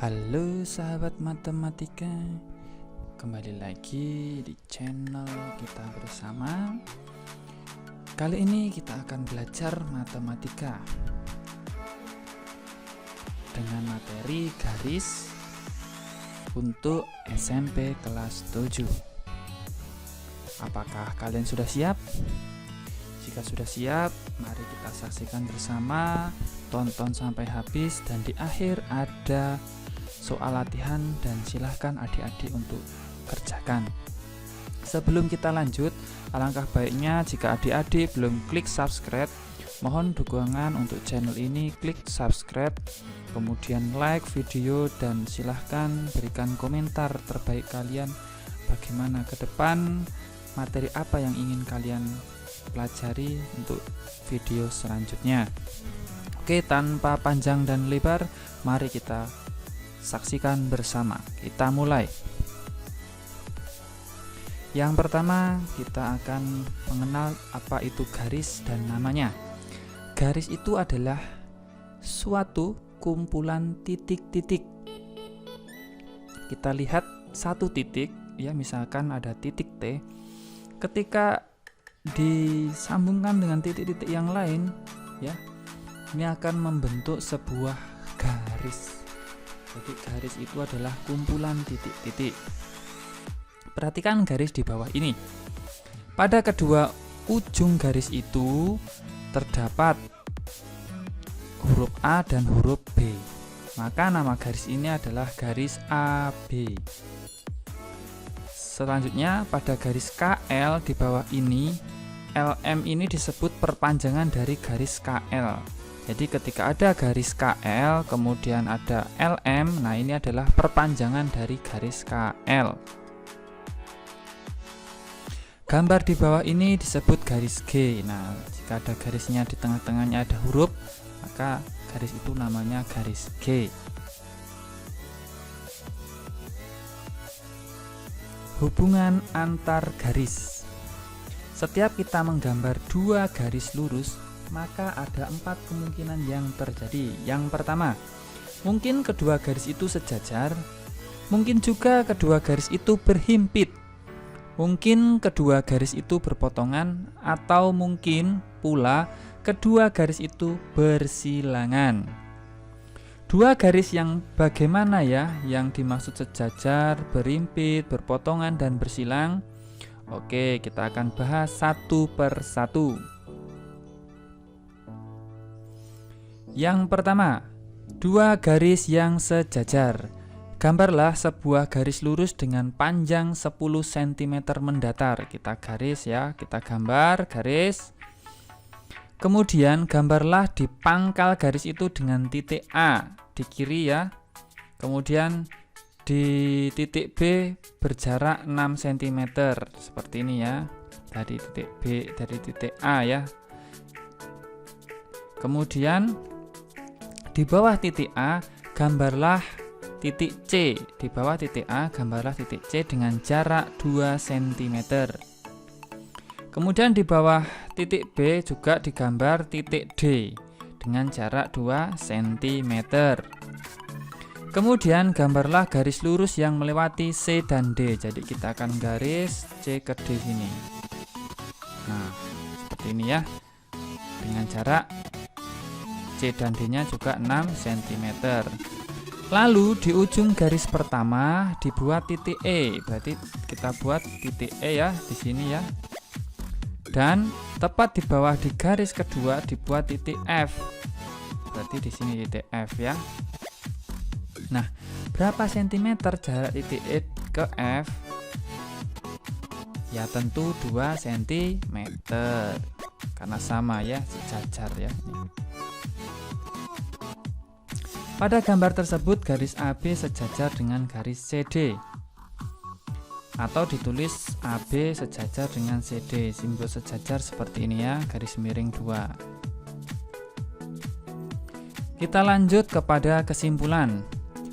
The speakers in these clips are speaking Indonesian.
Halo sahabat matematika, kembali lagi di channel kita bersama. Kali ini kita akan belajar matematika dengan materi garis untuk SMP kelas 7. Apakah kalian sudah siap? Jika sudah siap, mari kita saksikan bersama, tonton sampai habis, dan di akhir ada soal latihan dan silahkan adik-adik untuk kerjakan. Sebelum kita lanjut, alangkah baiknya jika adik-adik belum klik subscribe, mohon dukungan untuk channel ini, klik subscribe, kemudian like video, dan silahkan berikan komentar terbaik kalian bagaimana ke depan, materi apa yang ingin kalian pelajari untuk video selanjutnya. Oke, tanpa panjang dan lebar, mari kita saksikan bersama. Kita mulai. Yang pertama, kita akan mengenal apa itu garis dan namanya. Garis itu adalah suatu kumpulan titik-titik. Kita lihat satu titik, ya, misalkan ada titik T. Ketika disambungkan dengan titik-titik yang lain, ya, ini akan membentuk sebuah garis. Jadi garis itu adalah kumpulan titik-titik. Perhatikan garis di bawah ini. Pada kedua ujung garis itu terdapat huruf A dan huruf B. Maka nama garis ini adalah garis AB. Selanjutnya pada garis KL di bawah ini, LM ini disebut perpanjangan dari garis KL. Jadi ketika ada garis KL kemudian ada LM, nah ini adalah perpanjangan dari garis KL. Gambar di bawah ini disebut garis G. Nah, jika ada garisnya di tengah-tengahnya ada huruf, maka garis itu namanya garis G. Hubungan antar garis. Setiap kita menggambar dua garis lurus, maka ada 4 kemungkinan yang terjadi. Yang pertama, mungkin kedua garis itu sejajar, mungkin juga kedua garis itu berhimpit, mungkin kedua garis itu berpotongan, atau mungkin pula kedua garis itu bersilangan. Dua garis yang bagaimana ya yang dimaksud sejajar, berhimpit, berpotongan, dan bersilang? Oke, kita akan bahas satu per satu. Yang pertama, dua garis yang sejajar. Gambarlah sebuah garis lurus dengan panjang 10 cm mendatar. Kita garis ya, kita gambar garis. Kemudian gambarlah di pangkal garis itu dengan titik A di kiri ya. Kemudian di titik B berjarak 6 cm seperti ini ya. Dari titik B, dari titik A ya. Kemudian di bawah titik A, gambarlah titik C. Di bawah titik A, gambarlah titik C dengan jarak 2 cm. Kemudian di bawah titik B juga digambar titik D dengan jarak 2 cm. Kemudian gambarlah garis lurus yang melewati C dan D. Jadi kita akan garis C ke D sini. Nah, seperti ini ya. Dengan jarak C dan D-nya juga 6 cm. Lalu di ujung garis pertama dibuat titik E. Berarti kita buat titik E ya di sini ya. Dan tepat di bawah di garis kedua dibuat titik F. Berarti di sini titik F ya. Nah, berapa sentimeter jarak titik E ke F? Ya tentu 2 cm. Karena sama ya, sejajar ya. Pada gambar tersebut garis AB sejajar dengan garis CD, atau ditulis AB sejajar dengan CD. Simbol sejajar seperti ini ya, garis miring 2. Kita lanjut kepada kesimpulan.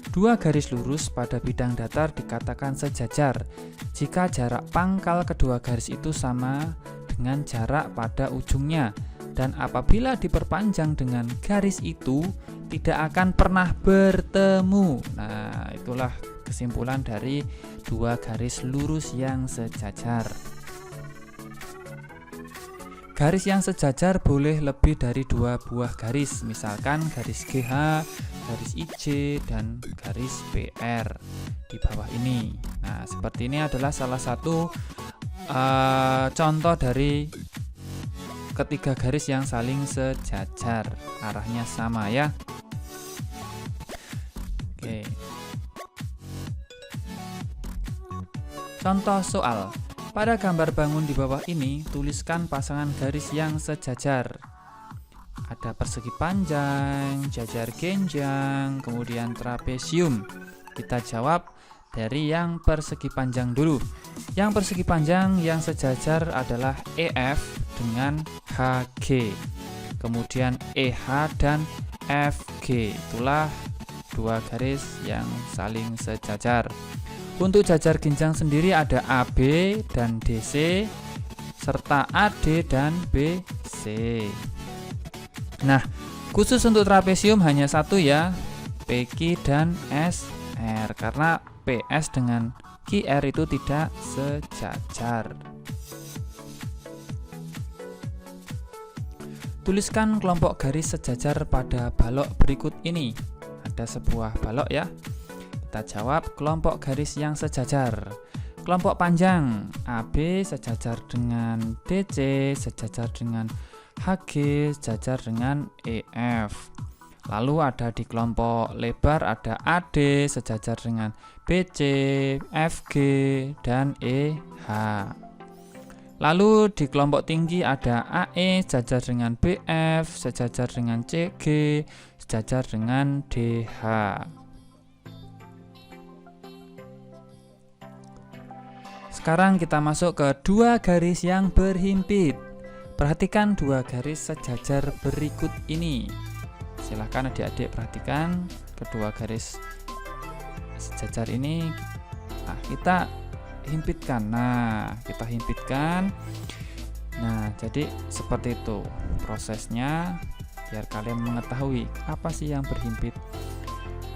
Dua garis lurus pada bidang datar dikatakan sejajar jika jarak pangkal kedua garis itu sama dengan jarak pada ujungnya, dan apabila diperpanjang dengan garis itu, tidak akan pernah bertemu. Nah, itulah kesimpulan dari dua garis lurus yang sejajar. Garis yang sejajar boleh lebih dari dua buah garis, misalkan garis GH, garis IJ, dan garis PR di bawah ini. Nah, seperti ini adalah salah satu contoh dari ketiga garis yang saling sejajar, arahnya sama ya. Oke. Contoh soal. Pada gambar bangun di bawah ini, tuliskan pasangan garis yang sejajar. Ada persegi panjang, jajar genjang, kemudian trapesium. Kita jawab dari yang persegi panjang dulu. Yang persegi panjang yang sejajar adalah EF dengan HG. Kemudian EH dan FG. Itulah dua garis yang saling sejajar. Untuk jajar genjang sendiri ada AB dan DC serta AD dan BC. Nah, khusus untuk trapesium hanya satu ya, PQ dan SR, karena PS dengan QR itu tidak sejajar. Tuliskan kelompok garis sejajar pada balok berikut ini. Ada sebuah balok ya. Kita jawab kelompok garis yang sejajar. Kelompok panjang AB sejajar dengan DC, sejajar dengan HG, sejajar dengan EF. Lalu ada di kelompok lebar ada AD sejajar dengan BC, FG, dan EH. Lalu di kelompok tinggi ada AE sejajar dengan BF, sejajar dengan CG, sejajar dengan DH. Sekarang kita masuk ke dua garis yang berhimpit. Perhatikan dua garis sejajar berikut ini. Silahkan adik-adik perhatikan kedua garis sejajar ini. Nah, kita himpitkan. Kita himpitkan. Nah, jadi seperti itu prosesnya biar kalian mengetahui apa sih yang berhimpit.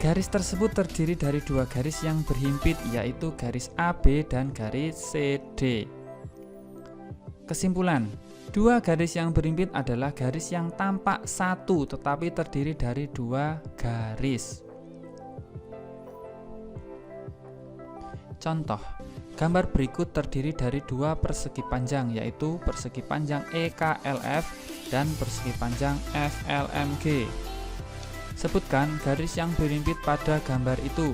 Garis tersebut terdiri dari dua garis yang berhimpit, yaitu garis AB dan garis CD. Kesimpulan, dua garis yang berhimpit adalah garis yang tampak satu tetapi terdiri dari dua garis. Contoh, gambar berikut terdiri dari dua persegi panjang, yaitu persegi panjang EKLF dan persegi panjang FLMG. Sebutkan garis yang berhimpit pada gambar itu.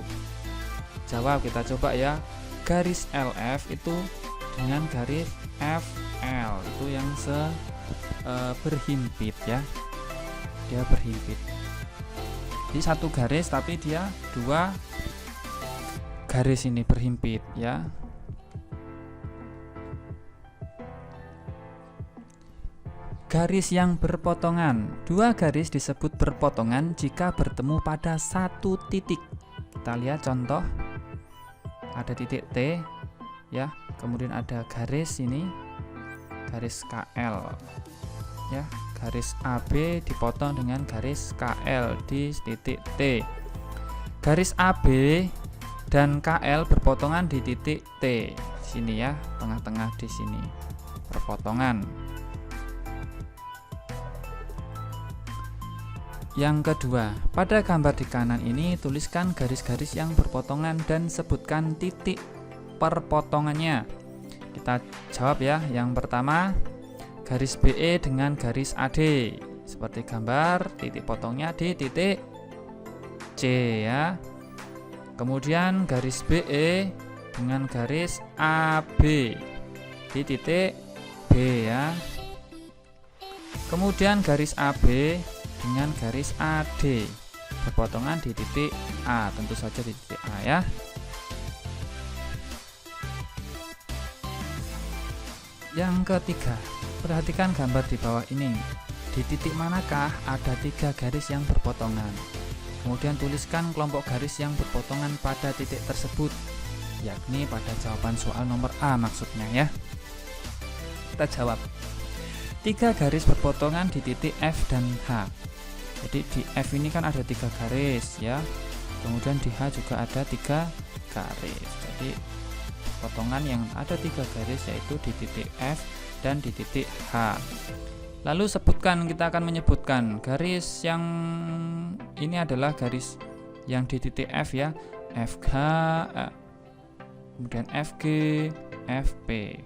Jawab, kita coba ya. Garis LF itu dengan garis FL itu yang berhimpit ya. Dia berhimpit. Jadi satu garis tapi dia dua garis ini berhimpit ya. Garis yang berpotongan. Dua garis disebut berpotongan jika bertemu pada satu titik. Kita lihat contoh. Ada titik T ya, kemudian ada garis ini, garis KL ya. Garis AB dipotong dengan garis KL di titik T. Garis AB dan KL berpotongan di titik T. Sini ya, tengah-tengah di sini. Perpotongan. Yang kedua, pada gambar di kanan ini tuliskan garis-garis yang berpotongan dan sebutkan titik perpotongannya. Kita jawab ya. Yang pertama, garis BE dengan garis AD. Seperti gambar, titik potongnya di titik C ya. Kemudian garis BE dengan garis AB di titik B ya. Kemudian garis AB dengan garis AD berpotongan di titik A, tentu saja di titik A ya. Yang ketiga, perhatikan gambar di bawah ini. Di titik manakah ada tiga garis yang berpotongan? Kemudian tuliskan kelompok garis yang berpotongan pada titik tersebut, yakni pada jawaban soal nomor A maksudnya ya. Kita jawab. Tiga garis berpotongan di titik F dan H. Jadi di F ini kan ada 3 garis ya, kemudian di H juga ada 3 garis. Jadi potongan yang ada 3 garis yaitu di titik F dan di titik H. Lalu sebutkan, kita akan menyebutkan garis yang ini adalah garis yang di titik F ya, FH, kemudian FG, FP.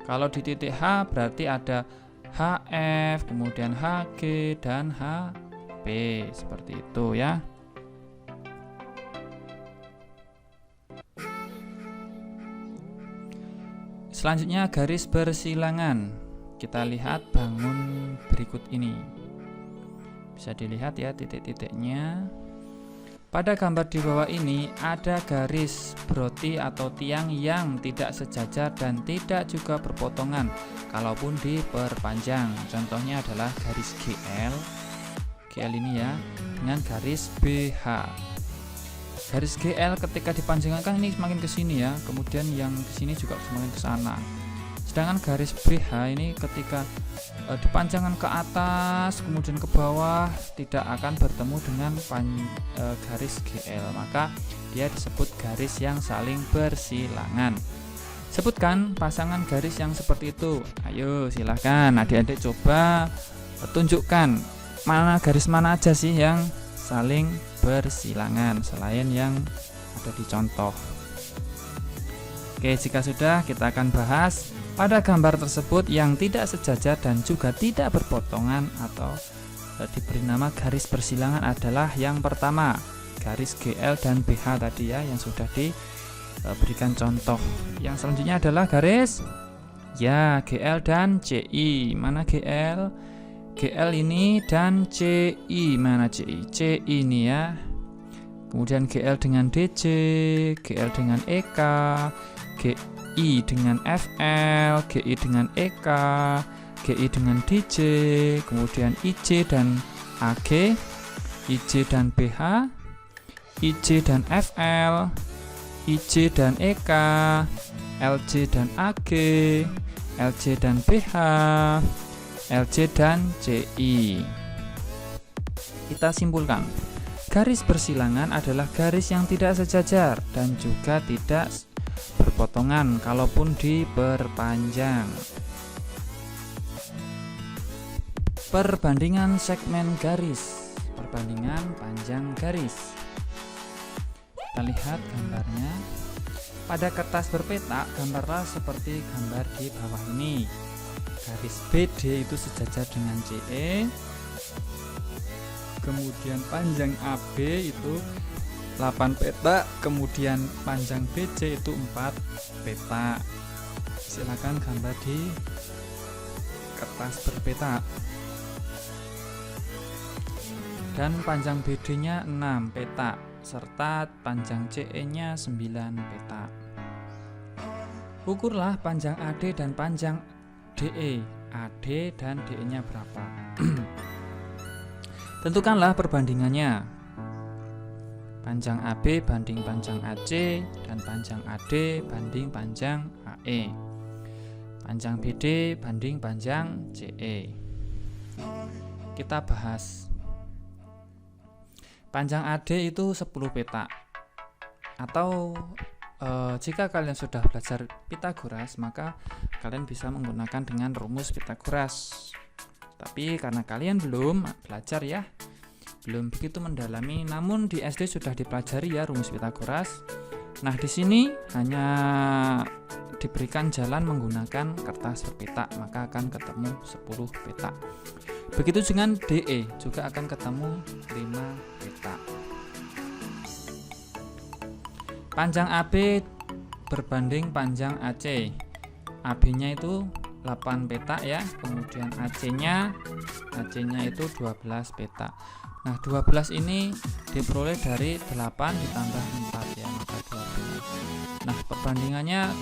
Kalau di titik H berarti ada HF, kemudian HG dan HP, seperti itu ya. Selanjutnya garis bersilangan. Kita lihat bangun berikut ini. Bisa dilihat ya titik-titiknya. Pada gambar di bawah ini ada garis broti atau tiang yang tidak sejajar dan tidak juga berpotongan kalaupun diperpanjang. Contohnya adalah garis GL ini ya, dengan garis BH. Garis GL ketika dipanjangkan ini semakin ke sini ya, kemudian yang ke sini juga semakin ke sana. Sedangkan garis BH ini ketika dipanjangkan ke atas kemudian ke bawah tidak akan bertemu dengan garis GL, maka dia disebut garis yang saling bersilangan. Sebutkan pasangan garis yang seperti itu. Ayo silahkan adik-adik coba tunjukkan garis mana aja sih yang saling bersilangan selain yang ada di contoh. Oke, jika sudah kita akan bahas pada gambar tersebut yang tidak sejajar dan juga tidak berpotongan atau diberi nama garis bersilangan adalah yang pertama, garis GL dan BH tadi ya yang sudah diberikan contoh. Yang selanjutnya adalah garis ya GL dan CI. Mana GL? GL ini dan CI. Mana CI? CI ini ya. Kemudian GL dengan DJ, GL dengan EK, GI dengan FL, GI dengan EK, GI dengan DJ, kemudian IJ dan AG, IJ dan BH, IJ dan FL, IJ dan EK, LJ dan AG, LJ dan BH, LJ dan CI. Kita simpulkan, garis bersilangan adalah garis yang tidak sejajar dan juga tidak berpotongan kalaupun diperpanjang. Perbandingan segmen garis, perbandingan panjang garis. Kita lihat gambarnya. Pada kertas berpeta, gambarlah seperti gambar di bawah ini. Garis BD itu sejajar dengan CE. Kemudian panjang AB itu 8 peta, kemudian panjang BC itu 4 peta. Silakan gambar di kertas berpeta. Dan panjang BD-nya 6 peta serta panjang CE-nya 9 peta. Ukurlah panjang AD dan panjang DE. AD dan DE-nya berapa? Tentukanlah perbandingannya. Panjang AB banding panjang AC dan panjang AD banding panjang AE. Panjang BD banding panjang CE. Kita bahas. Panjang AD itu 10 peta. Atau jika kalian sudah belajar Pitagoras, maka kalian bisa menggunakan dengan rumus Pitagoras. Tapi karena kalian belum belajar ya, belum begitu mendalami, namun di SD sudah dipelajari ya rumus Pitagoras. Nah, di sini hanya diberikan jalan menggunakan kertas berpeta, maka akan ketemu 10 peta. Begitu dengan DE, juga akan ketemu 5 peta. Panjang AB berbanding panjang AC. AB-nya itu 8 peta ya, kemudian AC-nya itu 12 peta. Nah, 12 ini diperoleh dari 8 ditambah 4 ya, maka 12. Nah, perbandingannya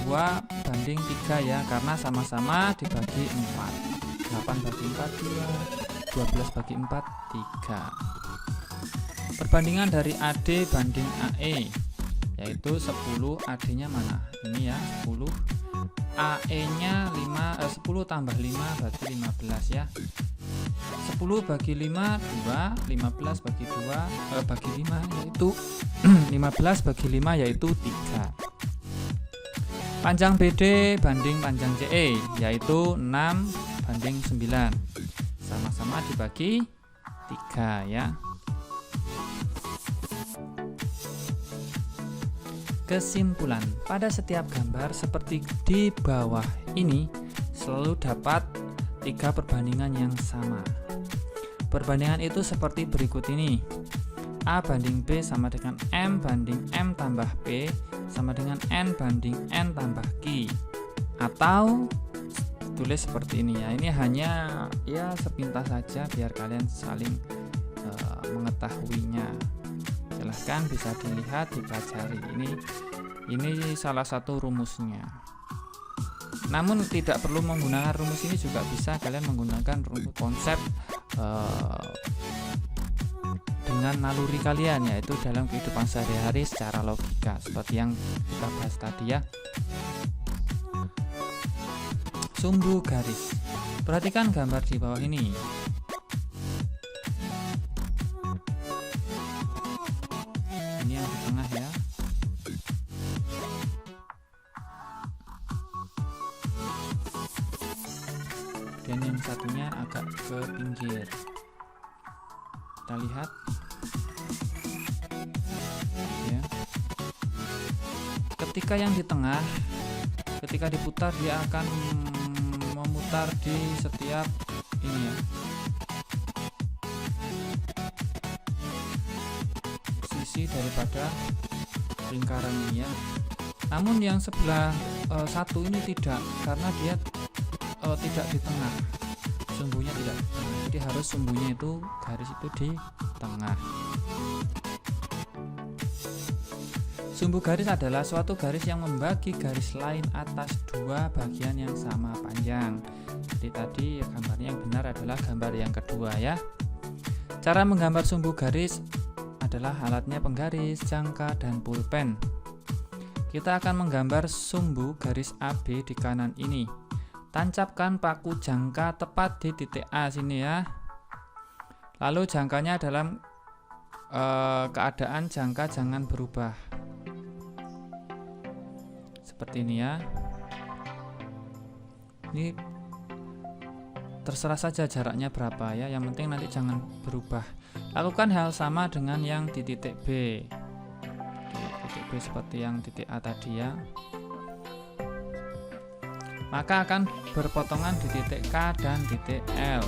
2 banding 3 ya, karena sama-sama dibagi 4. 8 bagi 4 2, 12 bagi 4 3. Perbandingan dari AD banding AE yaitu 10, AD-nya mana? Ini ya, 10. AE-nya 10 tambah 5 berarti 15 ya. 10 bagi 5 2, 15 bagi 2 bagi 5 yaitu 15 bagi 5 yaitu 3. Panjang BD banding panjang CE yaitu 6 banding 9. Sama-sama dibagi 3 ya. Kesimpulan, pada setiap gambar seperti di bawah ini selalu dapat 3 perbandingan yang sama. Perbandingan itu seperti berikut ini. A banding B sama dengan M banding M tambah P sama dengan N banding N tambah Q. Atau tulis seperti ini ya. Ini hanya ya sepintas saja biar kalian saling mengetahuinya. Silahkan bisa dilihat, dipelajari. Ini salah satu rumusnya. Namun tidak perlu menggunakan rumus ini, juga bisa kalian menggunakan rumus konsep dengan naluri kalian, yaitu dalam kehidupan sehari-hari secara logika seperti yang kita bahas tadi ya. Sumbu garis. Perhatikan gambar di bawah ini. Ini yang di tengah ya. Dan yang satunya agak ke pinggir. Kita lihat ya. Ketika yang di tengah, ketika diputar dia akan memutar di setiap ini ya, sisi daripada lingkaran ini ya. Namun yang sebelah satu ini tidak, karena dia tidak di tengah, sumbunya tidak di tengah, jadi harus sumbunya itu garis itu di tengah. Sumbu garis adalah suatu garis yang membagi garis lain atas dua bagian yang sama panjang. Jadi tadi gambarnya yang benar adalah gambar yang kedua ya. Cara menggambar sumbu garis adalah alatnya penggaris, jangka, dan pulpen. Kita akan menggambar sumbu garis AB di kanan ini. Tancapkan paku jangka tepat di titik A sini ya. Lalu jangkanya dalam keadaan jangka jangan berubah. Seperti ini ya. Ini terserah saja jaraknya berapa ya, yang penting nanti jangan berubah. Lakukan hal sama dengan yang di titik B. Di titik B seperti yang titik A tadi ya. Maka akan berpotongan di titik K dan titik L.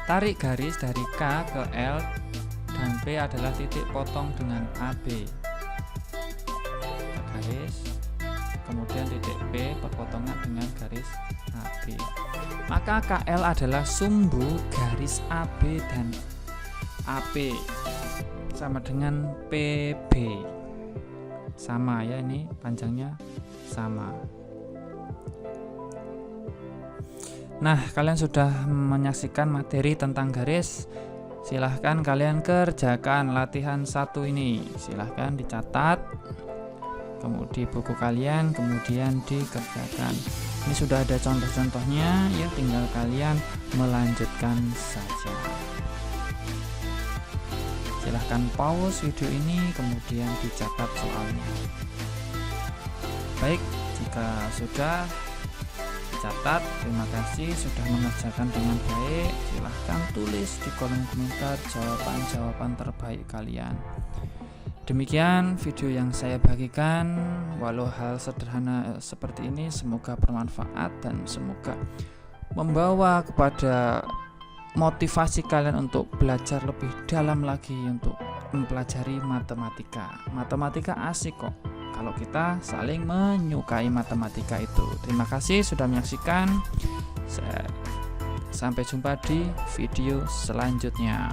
Tarik garis dari K ke L dan P adalah titik potong dengan AB. Garis, kemudian titik P berpotongan dengan garis AB. Maka KL adalah sumbu garis AB dan AP sama dengan PB. Sama ya, ini panjangnya sama. Nah, kalian sudah menyaksikan materi tentang garis. Silahkan kalian kerjakan latihan 1 ini. Silahkan dicatat di buku kalian, kemudian dikerjakan. Ini sudah ada contoh-contohnya ya, tinggal kalian melanjutkan saja. Silahkan pause video ini, kemudian dicatat soalnya. Baik, jika sudah catat, terima kasih sudah mengerjakan dengan baik. Silahkan tulis di kolom komentar jawaban-jawaban terbaik kalian. Demikian video yang saya bagikan, walau hal sederhana seperti ini semoga bermanfaat dan semoga membawa kepada motivasi kalian untuk belajar lebih dalam lagi untuk mempelajari matematika. Matematika asik kok kalau kita saling menyukai matematika itu. Terima kasih sudah menyaksikan. Sampai jumpa di video selanjutnya.